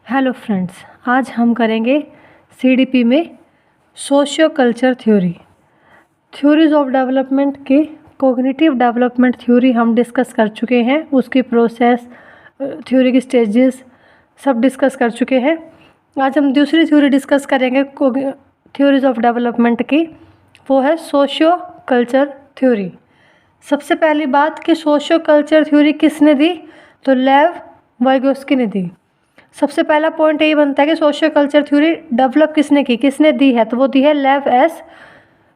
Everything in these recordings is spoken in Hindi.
हेलो फ्रेंड्स, आज हम करेंगे सीडीपी में socio culture theory. Theories of development के कोग्निटिव डेवलपमेंट थ्योरी हम डिस्कस कर चुके हैं, उसकी प्रोसेस, थ्योरी की स्टेजेस सब डिस्कस कर चुके हैं। आज हम दूसरी थ्योरी डिस्कस करेंगे थ्योरीज ऑफ डेवलपमेंट की, वो है सोशियो कल्चर थ्योरी। सबसे पहली बात कि सोशियो कल्चर थ्योरी किसने दी, तो लेव वाइगोस्की ने दी। सबसे पहला पॉइंट यही बनता है कि सोशियो कल्चर थ्योरी डेवलप किसने की, किसने दी है, तो वो दी है लेव एस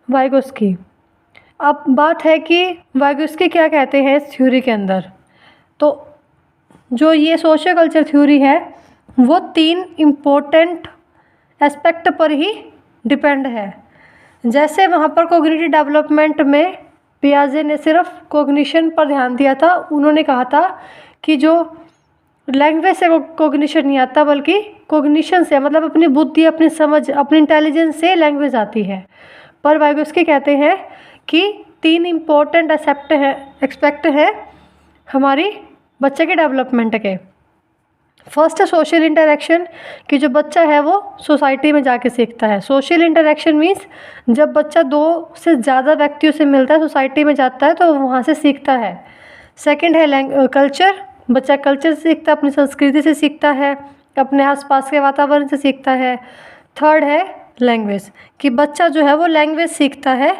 वाइगोस्की। अब बात है कि वाइगोस्की क्या कहते हैं इस थ्योरी के अंदर। तो जो ये सोशियो कल्चर थ्योरी है वो 3 इम्पोर्टेंट एस्पेक्ट पर ही डिपेंड है। जैसे वहाँ पर कोग्निटिव डेवलपमेंट में पियाजे ने सिर्फ कोग्निशन पर ध्यान दिया था, उन्होंने कहा था कि जो लैंग्वेज से कोग्निशन नहीं आता बल्कि कोग्निशन से, मतलब अपनी बुद्धि, अपनी समझ, अपनी इंटेलिजेंस से लैंग्वेज आती है। पर वाइगोस्की कहते हैं कि 3 इम्पोर्टेंट एक्सपेक्ट हैं हमारी बच्चे के डेवलपमेंट के। फर्स्ट है सोशल इंटरेक्शन, कि जो बच्चा है वो सोसाइटी में जाके सीखता है। सोशल इंटरेक्शन मीन्स जब बच्चा 2 से ज़्यादा व्यक्तियों से मिलता है, सोसाइटी में जाता है, तो वहाँ से सीखता है। सेकंड है कल्चर, बच्चा कल्चर से सीखता है, अपनी संस्कृति से सीखता है, अपने आसपास के वातावरण से सीखता है। थर्ड है लैंग्वेज, कि बच्चा जो है वो लैंग्वेज सीखता है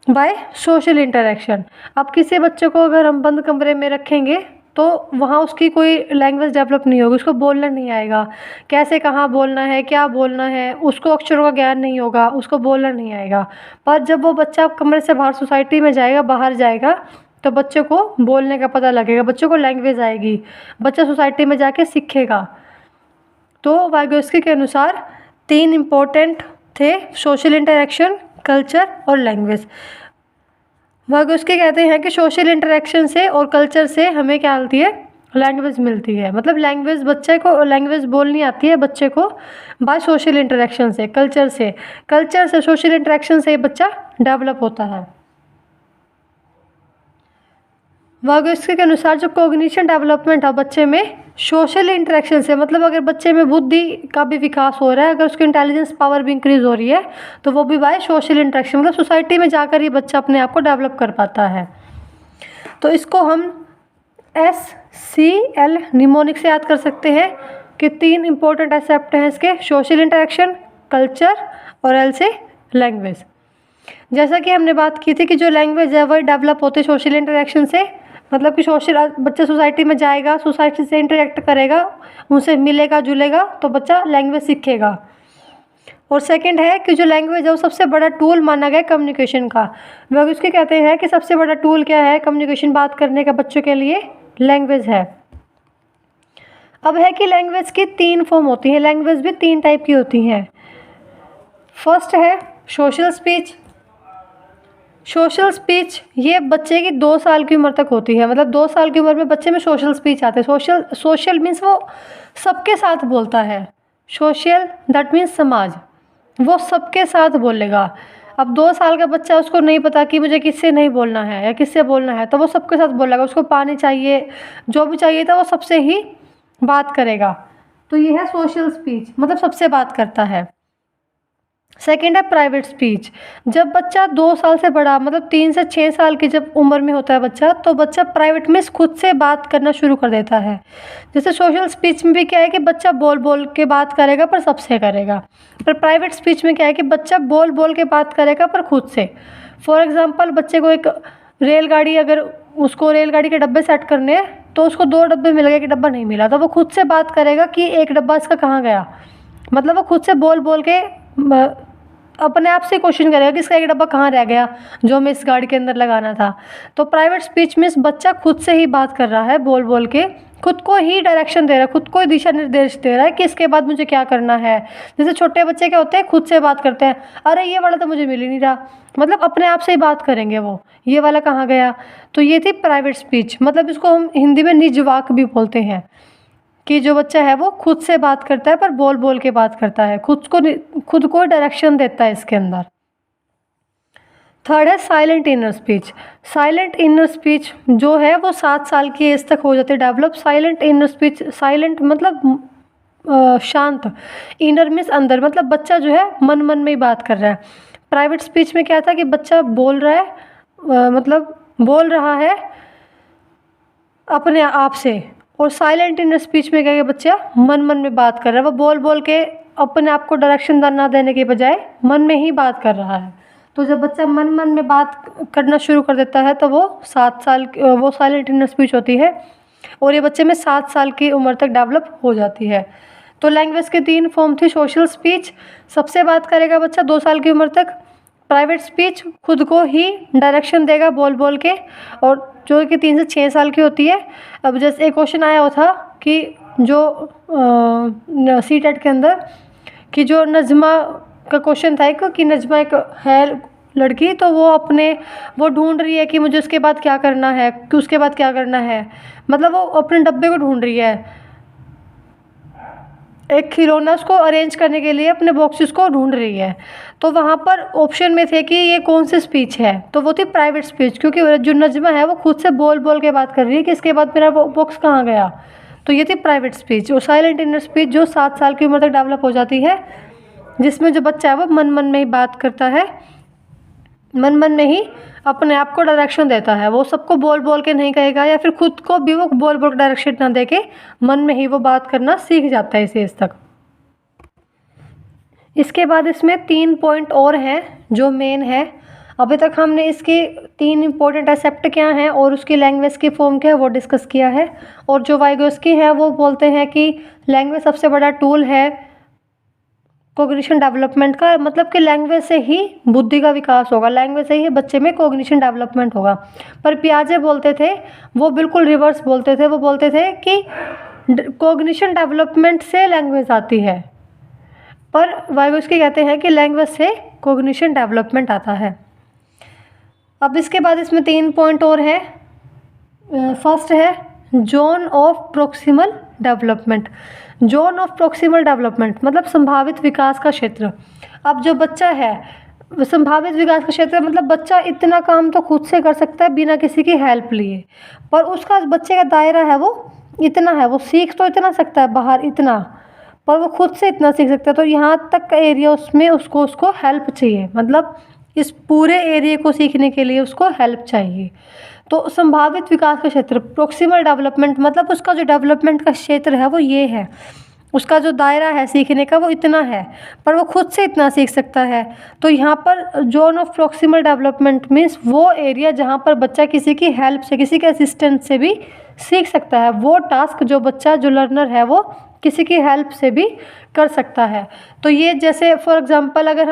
बाय सोशल इंटरेक्शन। अब किसी बच्चे को अगर हम बंद कमरे में रखेंगे तो वहाँ उसकी कोई लैंग्वेज डेवलप नहीं होगी, उसको बोलना नहीं आएगा, कैसे कहाँ बोलना है, क्या बोलना है, उसको अक्षरों का ज्ञान नहीं होगा, उसको बोलना नहीं आएगा। पर जब वो बच्चा कमरे से बाहर सोसाइटी में जाएगा, बाहर जाएगा, तो बच्चे को बोलने का पता लगेगा, बच्चे को लैंग्वेज आएगी, बच्चा सोसाइटी में जाके सीखेगा। तो वाइगोस्की के अनुसार 3 इम्पोर्टेंट थे, सोशल इंटरेक्शन, कल्चर और लैंग्वेज। वाइगोस्की कहते हैं कि सोशल इंटरेक्शन से और कल्चर से हमें क्या मिलती है, लैंग्वेज मिलती है। मतलब लैंग्वेज, बच्चे को लैंग्वेज बोलनी आती है बच्चे को बाय सोशल इंटरेक्शन से, कल्चर से सोशल इंटरेक्शन से बच्चा डेवलप होता है। वाइगोस्की के अनुसार जो कोग्निशन डेवलपमेंट है बच्चे में सोशल इंटरेक्शन से, मतलब अगर बच्चे में बुद्धि का भी विकास हो रहा है, अगर उसकी इंटेलिजेंस पावर भी इंक्रीज हो रही है, तो वो भी बाय सोशल इंटरेक्शन, मतलब सोसाइटी में जाकर ही बच्चा अपने आप को डेवलप कर पाता है। तो इसको हम SCL निमोनिक से याद कर सकते हैं कि 3 इम्पोर्टेंट एस्पेक्ट हैं इसके, सोशल इंटरेक्शन, कल्चर और L से लैंग्वेज। जैसा कि हमने बात की थी कि जो लैंग्वेज है वही डेवलप होती है सोशल इंटरेक्शन से, मतलब कि बच्चा सोसाइटी में जाएगा, सोसाइटी से इंटरेक्ट करेगा, उनसे मिलेगा जुलेगा, तो बच्चा लैंग्वेज सीखेगा। और सेकंड है कि जो लैंग्वेज है वो सबसे बड़ा टूल माना गया कम्युनिकेशन का। वह उसके कहते हैं कि सबसे बड़ा टूल क्या है कम्युनिकेशन बात करने का बच्चों के लिए, लैंग्वेज है। अब है कि लैंग्वेज की 3 फॉर्म होती हैं, लैंग्वेज भी 3 टाइप की होती हैं। फर्स्ट है सोशल स्पीच। सोशल स्पीच ये बच्चे की 2 साल की उम्र तक होती है, मतलब 2 साल की उम्र में बच्चे में सोशल स्पीच आते हैं। सोशल मीन्स वो सबके साथ बोलता है, सोशल दैट मीन्स समाज, वो सबके साथ बोलेगा। अब 2 साल का बच्चा, उसको नहीं पता कि मुझे किससे नहीं बोलना है या किससे बोलना है, तो वो सबके साथ बोलेगा, उसको पानी चाहिए, जो भी चाहिए था वो सबसे ही बात करेगा। तो ये है सोशल स्पीच, मतलब सबसे बात करता है। सेकेंड है प्राइवेट स्पीच। जब बच्चा 2 साल से बड़ा, मतलब 3 से 6 साल की जब उम्र में होता है बच्चा, तो बच्चा प्राइवेट में खुद से बात करना शुरू कर देता है। जैसे सोशल स्पीच में भी क्या है कि बच्चा बोल बोल के बात करेगा पर सबसे करेगा, पर प्राइवेट स्पीच में क्या है कि बच्चा बोल बोल के बात करेगा पर खुद से। फॉर एग्जाम्पल, बच्चे को एक रेलगाड़ी, अगर उसको रेलगाड़ी के डब्बे सेट करने हैं, तो उसको 2 डब्बे मिल गए, 1 डब्बा नहीं मिला, तो वो खुद से बात करेगा कि 1 डब्बा इसका कहाँ गया। मतलब वो खुद से बोल बोल के अपने आप से क्वेश्चन करेगा कि इसका 1 डब्बा कहाँ रह गया जो मैं इस गाड़ी के अंदर लगाना था। तो प्राइवेट स्पीच मीन्स बच्चा खुद से ही बात कर रहा है, बोल बोल के खुद को ही डायरेक्शन दे रहा है, खुद को ही दिशा निर्देश दे रहा है कि इसके बाद मुझे क्या करना है। जैसे छोटे बच्चे क्या होते हैं, खुद से बात करते हैं, अरे ये वाला तो मुझे मिल ही नहीं रहा, मतलब अपने आप से ही बात करेंगे वो, ये वाला कहाँ गया। तो ये थी प्राइवेट स्पीच, मतलब इसको हम हिंदी में निज वाक भी बोलते हैं, कि जो बच्चा है वो खुद से बात करता है पर बोल बोल के बात करता है, खुद को डायरेक्शन देता है इसके अंदर। थर्ड है silent inner speech. Silent inner speech जो है वो 7 साल की एज तक हो जाती है develop. Silent inner speech, silent मतलब शांत, इनर मीन्स अंदर, मतलब बच्चा जो है मन मन में ही बात कर रहा है। प्राइवेट स्पीच में क्या था कि बच्चा बोल रहा है, मतलब बोल रहा है अपने आप से। और साइलेंट इनर स्पीच में क्या है, बच्चा मन मन में बात कर रहा है, वो बोल बोल के अपने आप को डायरेक्शन ना देने के बजाय मन में ही बात कर रहा है। तो जब बच्चा मन मन में बात करना शुरू कर देता है तो वो 7 साल वो साइलेंट इनर स्पीच होती है, और ये बच्चे में 7 साल की उम्र तक डेवलप हो जाती है। तो लैंग्वेज के 3 फॉर्म थी। सोशल स्पीच, सबसे बात करेगा बच्चा 2 साल की उम्र तक। प्राइवेट स्पीच, खुद को ही डायरेक्शन देगा बोल बोल के, और जो कि 3 से 6 साल की होती है। अब जैसे एक क्वेश्चन आया हुआ था कि जो CTET के अंदर कि जो नज़मा का क्वेश्चन था एक, कि नज़मा एक है लड़की, तो वो ढूंढ रही है कि मुझे उसके बाद क्या करना है, कि उसके बाद क्या करना है, मतलब वो अपने डब्बे को ढूंढ रही है, एक खिलौना उसको अरेंज करने के लिए अपने बॉक्सेस को ढूंढ रही है। तो वहाँ पर ऑप्शन में थे कि ये कौन सी स्पीच है, तो वो थी प्राइवेट स्पीच, क्योंकि जो नज़मा है वो खुद से बोल बोल के बात कर रही है कि इसके बाद मेरा बॉक्स कहाँ गया, तो ये थी प्राइवेट स्पीच। और साइलेंट इनर स्पीच जो 7 साल की उम्र तक डेवलप हो जाती है, जिसमें जो बच्चा है वो मन मन में ही बात करता है, मन मन में ही अपने आप को डायरेक्शन देता है, वो सबको बोल बोल के नहीं कहेगा, या फिर खुद को भी वो बोल बोल डायरेक्शन ना दे के मन में ही वो बात करना सीख जाता है इस एज तक। इसके बाद इसमें 3 पॉइंट और हैं जो मेन है। अभी तक हमने इसके 3 इंपॉर्टेंट एस्पेक्ट क्या हैं और उसकी लैंग्वेज की फॉर्म क्या है वो डिस्कस किया है। और जो वाइगोस्की है वो बोलते हैं कि लैंग्वेज सबसे बड़ा टूल है कोग्निशन डेवलपमेंट का, मतलब कि लैंग्वेज से ही बुद्धि का विकास होगा, लैंग्वेज से ही बच्चे में कोग्निशन डेवलपमेंट होगा। पर पियाजे बोलते थे, वो बिल्कुल रिवर्स बोलते थे, वो बोलते थे कि कोग्निशन डेवलपमेंट से लैंग्वेज आती है, पर वाइगोस्की कहते हैं कि लैंग्वेज से कोग्निशन डेवलपमेंट आता है। अब इसके बाद इसमें 3 पॉइंट और है। फर्स्ट है zone of proximal development. Zone of proximal development मतलब संभावित विकास का क्षेत्र। अब जो बच्चा है, संभावित विकास का क्षेत्र मतलब बच्चा इतना काम तो खुद से कर सकता है बिना किसी की हेल्प लिए, पर उसका बच्चे का दायरा है वो इतना है, वो सीख तो इतना सकता है बाहर इतना, पर वो खुद से इतना सीख सकता है। तो यहाँ तक का एरिया उसमें उसको हेल्प चाहिए, मतलब इस पूरे एरिया को सीखने के लिए उसको हेल्प चाहिए। तो संभावित विकास का क्षेत्र प्रोक्सिमल डेवलपमेंट मतलब उसका जो डेवलपमेंट का क्षेत्र है वो ये है, उसका जो दायरा है सीखने का वो इतना है, पर वो खुद से इतना सीख सकता है। तो यहाँ पर zone of proximal development means वो एरिया जहाँ पर बच्चा किसी की हेल्प से, किसी के असिस्टेंस से भी सीख सकता है, वो टास्क जो बच्चा जो लर्नर है वो किसी की हेल्प से भी कर सकता है। तो ये जैसे फॉर एग्जांपल अगर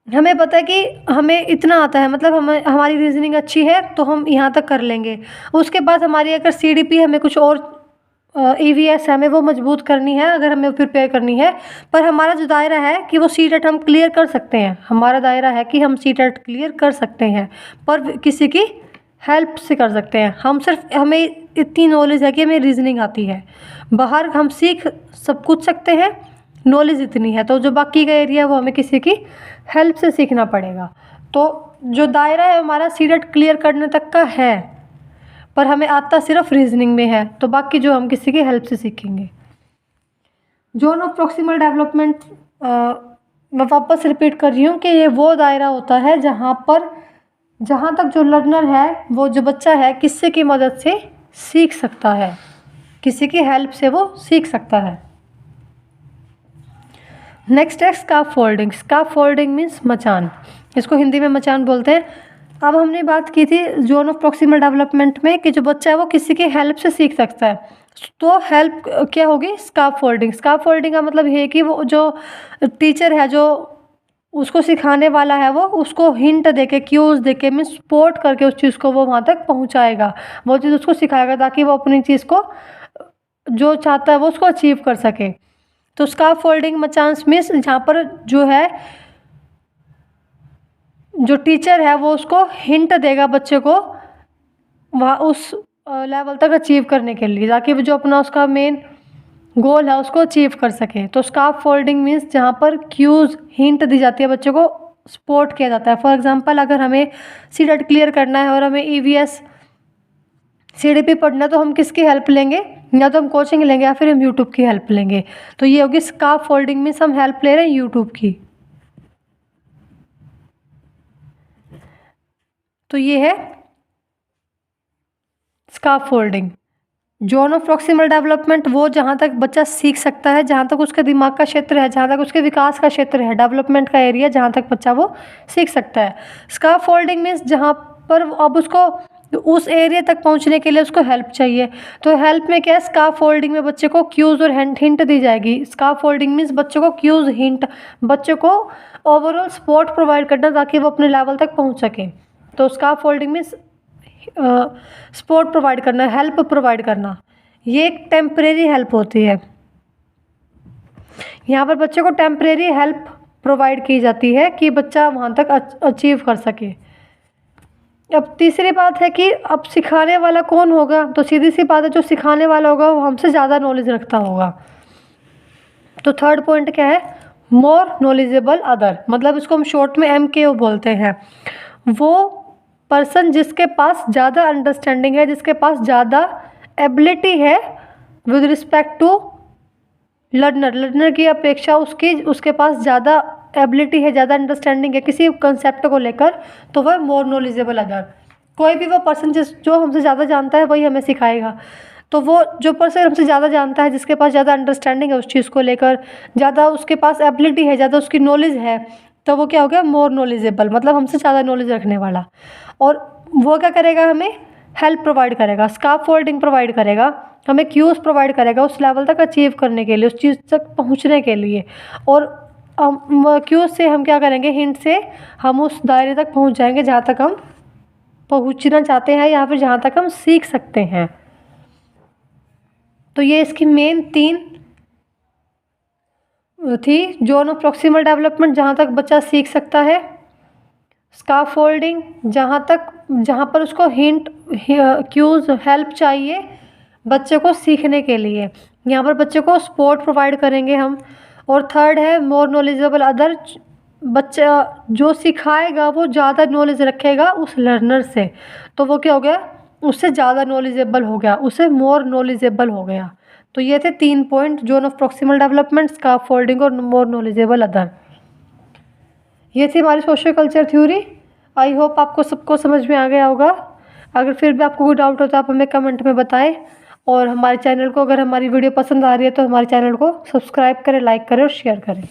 हमें पता है कि हमें इतना आता है, मतलब हमारी रीजनिंग अच्छी है तो हम यहाँ तक कर लेंगे, उसके बाद हमारी अगर CDP हमें कुछ और EVS हमें वो मजबूत करनी है, अगर हमें प्रिपेयर करनी है, पर हमारा जो दायरा है कि वो CTET हम क्लियर कर सकते हैं, हमारा दायरा है कि हम CTET क्लियर कर सकते हैं, पर किसी की हेल्प से कर सकते हैं। हमें इतनी नॉलेज है कि हमें रीजनिंग आती है, बाहर हम सीख सब कुछ सकते हैं, नॉलेज इतनी है, तो जो बाकी का एरिया वो हमें किसी की हेल्प से सीखना पड़ेगा। तो जो दायरा है हमारा CTET क्लियर करने तक का है, पर हमें आता सिर्फ रीजनिंग में है, तो बाकी जो हम किसी की हेल्प से सीखेंगे। जोन ऑफ प्रोक्सिमल डेवलपमेंट मैं वापस रिपीट कर रही हूँ कि ये वो दायरा होता है जहाँ तक जो लर्नर है, वो जो बच्चा है किसी की मदद से सीख सकता है, किसी की हेल्प से वो सीख सकता है। नेक्स्ट है स्काफोल्डिंग। स्काफोल्डिंग मीन्स मचान, इसको हिंदी में मचान बोलते हैं। अब हमने बात की थी जोन ऑफ प्रोक्सिमल डेवलपमेंट में कि जो बच्चा है वो किसी की हेल्प से सीख सकता है, तो हेल्प क्या होगी, स्काफोल्डिंग। स्काफोल्डिंग का मतलब ये है कि वो जो टीचर है जो उसको सिखाने वाला है वो उसको हिंट देके, क्यूज देके, मीन्स सपोर्ट करके उस चीज़ को वो वहाँ तक पहुँचाएगा, वो चीज़ उसको सिखाएगा ताकि वो अपनी चीज़ को जो चाहता है वो उसको अचीव कर सके। तो स्काफोल्डिंग मचान्स मीन्स जहाँ पर जो है जो टीचर है वो उसको हिंट देगा बच्चे को वहाँ उस लेवल तक अचीव करने के लिए, ताकि वो जो अपना उसका मेन गोल है उसको अचीव कर सके। तो स्काफोल्डिंग मीन्स जहाँ पर क्यूज हिंट दी जाती है, बच्चे को सपोर्ट किया जाता है। फॉर एग्जांपल अगर हमें CTET क्लियर करना है और हमें EVS CDP पढ़ना तो हम किसकी हेल्प लेंगे, या तो हम कोचिंग लेंगे या फिर हम यूट्यूब की हेल्प लेंगे। तो ये होगी स्काफ फोल्डिंग, मीन्स हम हेल्प ले रहे हैं यूट्यूब की। तो ये है scarf folding. Zone of proximal development, वो जहाँ तक बच्चा सीख सकता है, जहाँ तक उसके दिमाग का क्षेत्र है, जहाँ तक उसके विकास का क्षेत्र है, डेवलपमेंट का एरिया जहाँ तक बच्चा वो सीख सकता है। स्काफ फोल्डिंग मीन्स जहाँ पर अब उसको उस एरिया तक पहुँचने के लिए उसको हेल्प चाहिए। तो हेल्प में क्या है, स्काफ फोल्डिंग में बच्चे को क्यूज़ और हिंट दी जाएगी। स्काफ फोल्डिंग मीन्स बच्चों को क्यूज़, हिंट, बच्चों को ओवरऑल सपोर्ट प्रोवाइड करना ताकि वो अपने लेवल तक पहुँच सके। तो scarf folding means support provide करना, हेल्प प्रोवाइड करना। ये एक टेम्परेरी हेल्प होती है। यहाँ पर बच्चे को टेम्परेरी हेल्प प्रोवाइड की जाती है कि बच्चा वहाँ तक अचीव कर सके। अब तीसरी बात है कि अब सिखाने वाला कौन होगा, तो सीधी सी बात है जो सिखाने वाला होगा वो हमसे ज़्यादा नॉलेज रखता होगा। तो थर्ड पॉइंट क्या है, मोर नॉलेजेबल अदर, मतलब इसको हम शॉर्ट में MKO बोलते हैं। वो पर्सन जिसके पास ज़्यादा अंडरस्टैंडिंग है, जिसके पास ज़्यादा एबिलिटी है विद रिस्पेक्ट टू लर्नर की अपेक्षा उसके पास ज़्यादा एबिलिटी है, ज़्यादा अंडरस्टैंडिंग है किसी कंसेप्ट को लेकर, तो वह मोर नॉलेजेबल अदर। कोई भी वो पर्सन जो हमसे ज़्यादा जानता है वही हमें सिखाएगा। तो वो जो पर्सन हमसे ज़्यादा जानता है, जिसके पास ज़्यादा अंडरस्टैंडिंग है उस चीज़ को लेकर, ज़्यादा उसके पास एबिलिटी है, ज़्यादा उसकी नॉलेज है, तो वो क्या हो गया, मोर नॉलेजेबल, मतलब हमसे ज़्यादा नॉलेज रखने वाला। और वो क्या करेगा, हमें हेल्प प्रोवाइड करेगा, स्काफ फोल्डिंग प्रोवाइड करेगा, हमें क्यूज़ प्रोवाइड करेगा उस लेवल तक अचीव करने के लिए, उस चीज़ तक पहुंचने के लिए। और क्यूज़ से हम क्या करेंगे, हिंट से हम उस दायरे तक पहुंच जाएंगे जहाँ तक हम पहुंचना चाहते हैं या फिर जहाँ तक हम सीख सकते हैं। तो ये इसकी मेन 3 थी। जोन ऑफ प्रॉक्सिमल डेवलपमेंट, जहाँ तक बच्चा सीख सकता है, स्काफ फोल्डिंग जहाँ पर उसको हिंट, क्यूज़, हेल्प चाहिए बच्चे को सीखने के लिए, यहाँ पर बच्चे को सपोर्ट प्रोवाइड करेंगे हम। और थर्ड है मोर नॉलेजेबल अदर, बच्चा जो सिखाएगा वो ज़्यादा नॉलेज रखेगा उस लर्नर से, तो वो क्या हो गया, उससे ज़्यादा नॉलेजेबल हो गया, उससे मोर नॉलेजेबल हो गया। तो ये थे 3 point, zone of proximal development, scarf folding और मोर नॉलेजेबल अदर। ये थी हमारी socio culture theory. I hope आपको सबको समझ में आ गया होगा। अगर फिर भी आपको कोई डाउट हो तो आप हमें कमेंट में बताएं। और हमारे चैनल को, अगर हमारी वीडियो पसंद आ रही है तो हमारे चैनल को सब्सक्राइब करें, लाइक करें और शेयर करें।